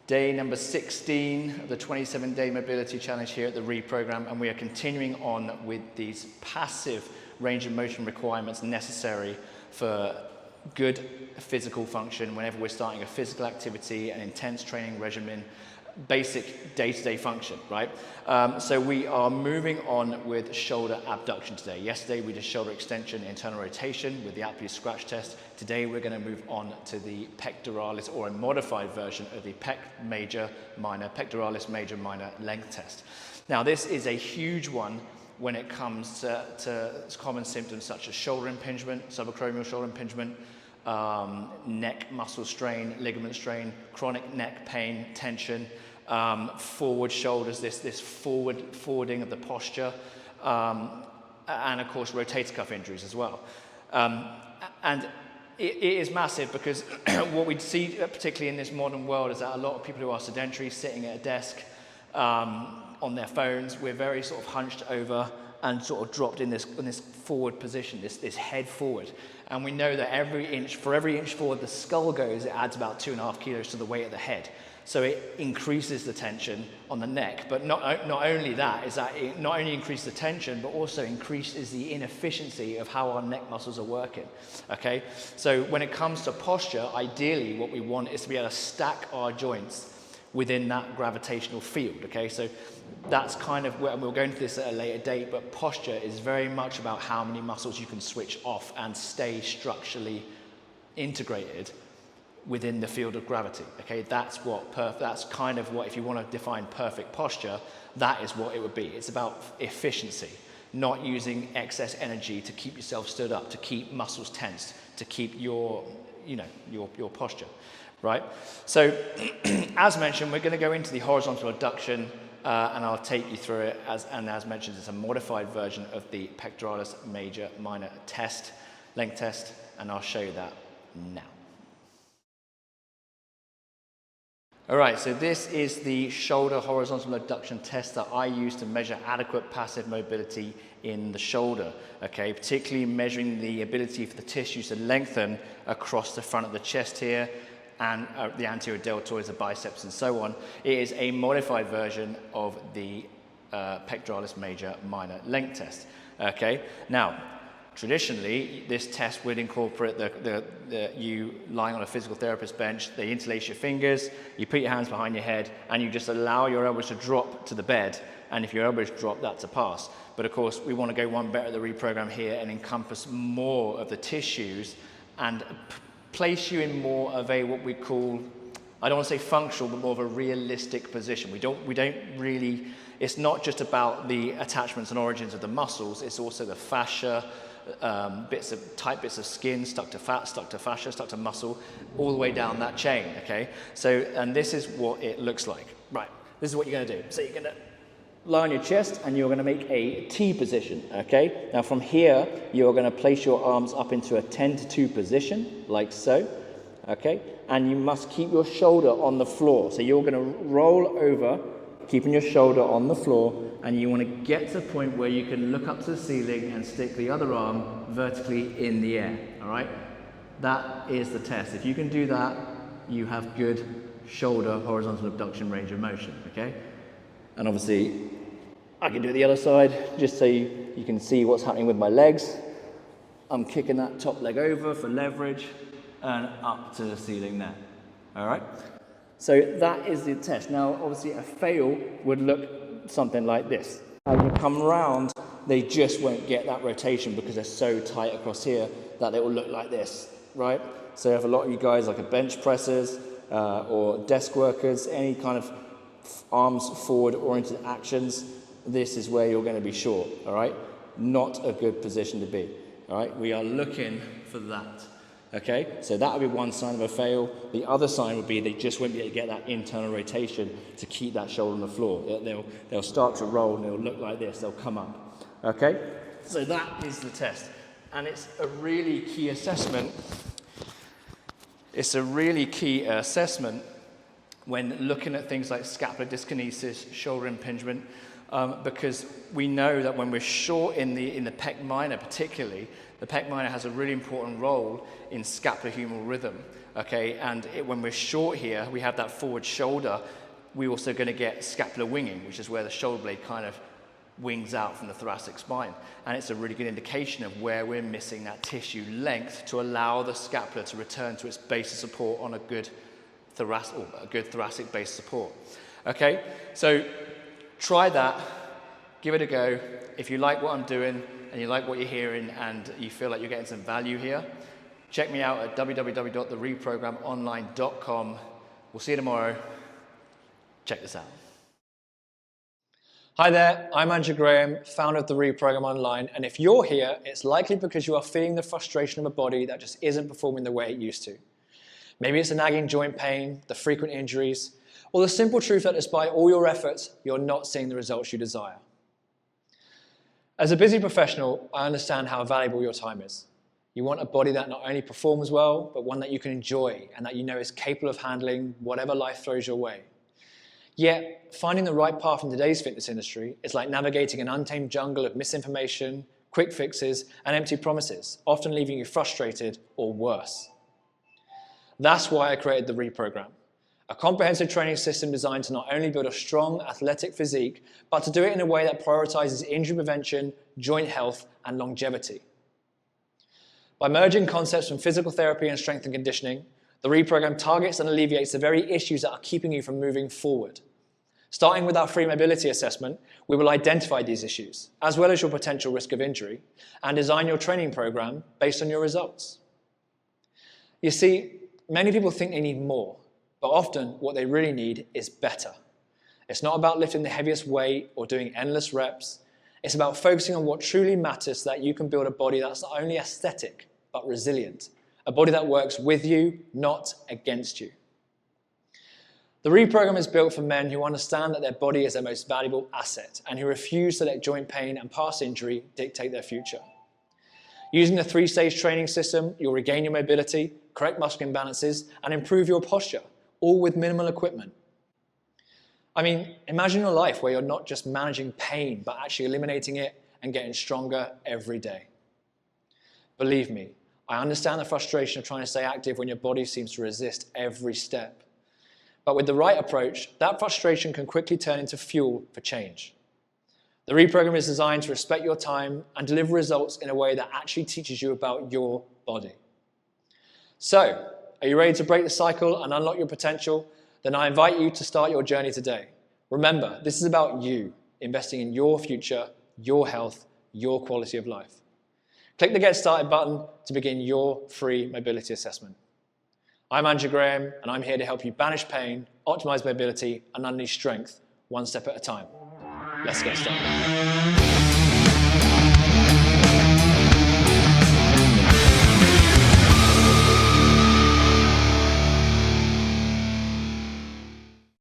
Day number 16 of the 27-day mobility challenge here at the Reprogram, and we are continuing on with these passive range of motion requirements necessary for good physical function whenever we're starting a physical activity, an intense training regimen, basic day-to-day function, right? So we are moving on with shoulder abduction today. Yesterday we did shoulder extension, internal rotation with the aptly scratch test. Today we're going to move on to the pectoralis, or a modified version of the pectoralis major minor length test. Now this is a huge one when it comes to common symptoms such as shoulder impingement, sub-acromial shoulder impingement, neck muscle strain, ligament strain, chronic neck pain, tension, forward shoulders, this forwarding of the posture, and of course rotator-cuff injuries as well. And it is massive because what we see, particularly in this modern world, is that a lot of people who are sedentary, sitting at a desk on their phones, we're very sort of hunched over and sort of dropped in this forward position, this head forward. And we know that for every inch forward the skull goes, it adds about 2.5 kilos to the weight of the head. So it increases the tension on the neck. But not only that, is that it not only increases the tension, but also increases the inefficiency of how our neck muscles are working, okay? So when it comes to posture, ideally what we want is to be able to stack our joints within that gravitational field, okay? So that's kind of where, and we'll go into this at a later date, but posture is very much about how many muscles you can switch off and stay structurally integrated within the field of gravity, okay? That's kind of what, if you want to define perfect posture, that is what it would be. It's about efficiency, not using excess energy to keep yourself stood up, to keep muscles tensed, to keep your posture, right? So, as mentioned, we're going to go into the horizontal abduction, and I'll take you through it. As mentioned, it's a modified version of the pectoralis major minor test, length test, and I'll show you that now. All right, so this is the shoulder horizontal abduction test that I use to measure adequate passive mobility in the shoulder, okay? Particularly measuring the ability for the tissues to lengthen across the front of the chest here, and the anterior deltoids, the biceps, and so on. It is a modified version of the pectoralis major minor length test, okay? Now, traditionally, this test would incorporate you lying on a physical therapist bench. They interlace your fingers, you put your hands behind your head, and you just allow your elbows to drop to the bed. And if your elbows drop, that's a pass. But of course, we want to go one better at the Reprogram here and encompass more of the tissues and place you in more of a, what we call, I don't want to say functional, but more of a realistic position. We don't really, it's not just about the attachments and origins of the muscles, it's also the fascia, tight bits of skin stuck to fat, stuck to fascia, stuck to muscle, all the way down that chain, okay? So, and this is what it looks like. Right, this is what you're going to do. So you're going to lie on your chest and you're going to make a T position, okay? Now from here, you're going to place your arms up into a 10-2 position, like so, okay? And you must keep your shoulder on the floor. So you're going to roll over, keeping your shoulder on the floor, and you want to get to a point where you can look up to the ceiling and stick the other arm vertically in the air, all right? That is the test. If you can do that, you have good shoulder horizontal abduction range of motion, okay? And obviously, I can do the other side, just so you can see what's happening with my legs. I'm kicking that top leg over for leverage, and up to the ceiling there, all right? So that is the test. Now, obviously, a fail would look something like this. As you come round, they just won't get that rotation because they're so tight across here that it will look like this, right? So if a lot of you guys, like a bench pressers or desk workers, any kind of arms forward oriented actions, this is where you're going to be short, all right? Not a good position to be, all right? We are looking for that. Okay, so that would be one sign of a fail. The other sign would be they just won't be able to get that internal rotation to keep that shoulder on the floor. They'll start to roll and they'll look like this, they'll come up. Okay, so that is the test. And it's a really key assessment. It's a really key assessment when looking at things like scapular dyskinesia, shoulder impingement, because we know that when we're short in the pec minor particularly, the pec minor has a really important role in scapulohumeral rhythm, okay? And when we're short here, we have that forward shoulder, we're also going to get scapular winging, which is where the shoulder blade kind of wings out from the thoracic spine. And it's a really good indication of where we're missing that tissue length to allow the scapula to return to its base of support on a good thoracic base support. Okay, so try that, give it a go. If you like what I'm doing and you like what you're hearing and you feel like you're getting some value here, check me out at www.thereprogramonline.com. We'll see you tomorrow. Check this out. Hi there, I'm Andrew Graham, founder of the Reprogram Online, and if you're here, it's likely because you are feeling the frustration of a body that just isn't performing the way it used to. Maybe it's a nagging joint pain, the frequent injuries, or the simple truth that despite all your efforts, you're not seeing the results you desire. As a busy professional, I understand how valuable your time is. You want a body that not only performs well, but one that you can enjoy and that you know is capable of handling whatever life throws your way. Yet, finding the right path in today's fitness industry is like navigating an untamed jungle of misinformation, quick fixes, and empty promises, often leaving you frustrated or worse. That's why I created the Reprogram, a comprehensive training system designed to not only build a strong athletic physique, but to do it in a way that prioritizes injury prevention, joint health, and longevity. By merging concepts from physical therapy and strength and conditioning, the Reprogram targets and alleviates the very issues that are keeping you from moving forward. Starting with our free mobility assessment, we will identify these issues, as well as your potential risk of injury, and design your training program based on your results. You see, many people think they need more, but often what they really need is better. It's not about lifting the heaviest weight or doing endless reps. It's about focusing on what truly matters so that you can build a body that's not only aesthetic, but resilient. A body that works with you, not against you. The Reprogram is built for men who understand that their body is their most valuable asset and who refuse to let joint pain and past injury dictate their future. Using the 3-stage training system, you'll regain your mobility, correct muscle imbalances, and improve your posture, all with minimal equipment. I mean, imagine your life where you're not just managing pain, but actually eliminating it and getting stronger every day. Believe me, I understand the frustration of trying to stay active when your body seems to resist every step. But with the right approach, that frustration can quickly turn into fuel for change. The Reprogram is designed to respect your time and deliver results in a way that actually teaches you about your body. So, are you ready to break the cycle and unlock your potential? Then I invite you to start your journey today. Remember, this is about you, investing in your future, your health, your quality of life. Click the Get Started button to begin your free mobility assessment. I'm Andrew Graham, and I'm here to help you banish pain, optimize mobility, and unleash strength one step at a time. Let's get started.